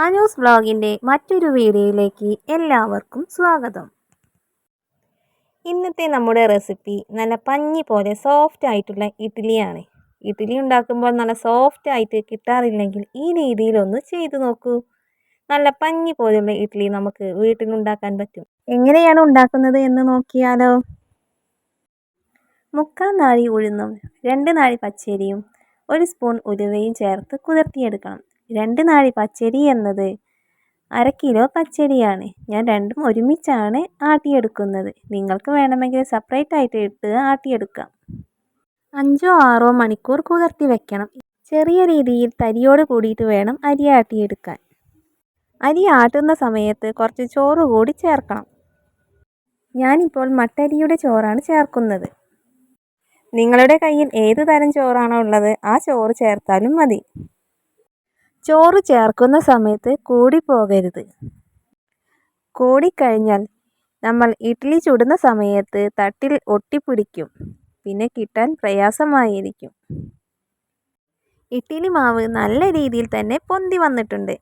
അനൂസ് വ്ളോഗിൻ്റെ മറ്റൊരു വീഡിയോയിലേക്ക് എല്ലാവർക്കും സ്വാഗതം. ഇന്നത്തെ നമ്മുടെ റെസിപ്പി നല്ല പഞ്ഞി പോലെ സോഫ്റ്റ് ആയിട്ടുള്ള ഇഡ്ഡലിയാണ്. ഇഡ്ഡലി ഉണ്ടാക്കുമ്പോൾ നല്ല സോഫ്റ്റ് ആയിട്ട് കിട്ടാറില്ലെങ്കിൽ ഈ രീതിയിലൊന്ന് ചെയ്തു നോക്കൂ. നല്ല പഞ്ഞി പോലെയുള്ള ഇഡ്ഡലി നമുക്ക് വീട്ടിലുണ്ടാക്കാൻ പറ്റും. എങ്ങനെയാണ് ഉണ്ടാക്കുന്നത് എന്ന് നോക്കിയാലോ. 3/4 നാഴി ഉഴുന്നും 2 നാഴി പച്ചരിയും 1 സ്പൂൺ ഉലുവയും ചേർത്ത് കുതിർത്തിയെടുക്കണം. 2 നാഴി പച്ചരി എന്നത് 1/2 കിലോ പച്ചരിയാണ്. ഞാൻ രണ്ടും ഒരുമിച്ചാണ് ആട്ടിയെടുക്കുന്നത്. നിങ്ങൾക്ക് വേണമെങ്കിൽ സെപ്പറേറ്റ് ആയിട്ട് ഇട്ട് ആട്ടിയെടുക്കാം. 5-6 മണിക്കൂർ കുതിർത്തി വെക്കണം. ചെറിയ രീതിയിൽ തരിയോട് കൂടിയിട്ട് വേണം അരി ആട്ടിയെടുക്കാൻ. അരി ആട്ടുന്ന സമയത്ത് കുറച്ച് ചോറ് കൂടി ചേർക്കണം. ഞാനിപ്പോൾ മട്ടരിയുടെ ചോറാണ് ചേർക്കുന്നത്. നിങ്ങളുടെ കയ്യിൽ ഏത് തരം ചോറാണോ ഉള്ളത് ആ ചോറ് ചേർത്താലും മതി. ചോറ് ചേർക്കുന്ന സമയത്ത് കൂടിപ്പോകരുത്. കൂടിക്കഴിഞ്ഞാൽ നമ്മൾ ഇഡ്ഡലി ചുടുന്ന സമയത്ത് തട്ടിൽ ഒട്ടിപ്പിടിക്കും. പിന്നെ കിട്ടാൻ പ്രയാസമായിരിക്കും. ഇഡ്ഡലി മാവ് നല്ല രീതിയിൽ തന്നെ പൊന്തി വന്നിട്ടുണ്ട്.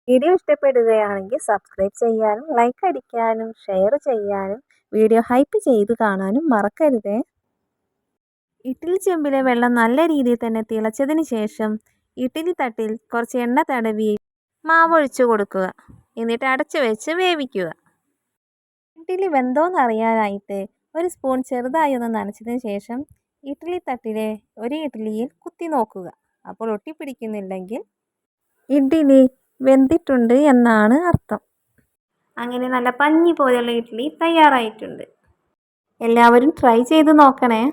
വീഡിയോ ഇഷ്ടപ്പെടുകയാണെങ്കിൽ സബ്സ്ക്രൈബ് ചെയ്യാനും ലൈക്ക് അടിക്കാനും ഷെയർ ചെയ്യാനും വീഡിയോ ഹൈപ്പ് ചെയ്ത് കാണാനും മറക്കരുതേ. ഇഡ്ഡലി ചെമ്പിലെ വെള്ളം നല്ല രീതിയിൽ തന്നെ തിളച്ചതിന് ശേഷം ഇഡ്ഡലി തട്ടിൽ കുറച്ച് എണ്ണ തടവി മാവൊഴിച്ചു കൊടുക്കുക. എന്നിട്ട് അടച്ചു വെച്ച് വേവിക്കുക. ഇഡ്ഡലി വെന്തോന്ന് അറിയാനായിട്ട് 1 സ്പൂൺ ചെറുതായി ഒന്ന് നനച്ചതിന് ശേഷം ഇഡ്ഡലി തട്ടിലെ ഒരു ഇഡ്ഡലിയിൽ കുത്തി നോക്കുക. അപ്പോൾ ഒട്ടിപ്പിടിക്കുന്നില്ലെങ്കിൽ ഇഡ്ഡലി വെന്തിട്ടുണ്ട് എന്നാണ് അർത്ഥം. അങ്ങനെ നല്ല പഞ്ഞി പോലെയുള്ള ഇഡ്ഡലി തയ്യാറായിട്ടുണ്ട്. എല്ലാവരും ട്രൈ ചെയ്ത് നോക്കണേ.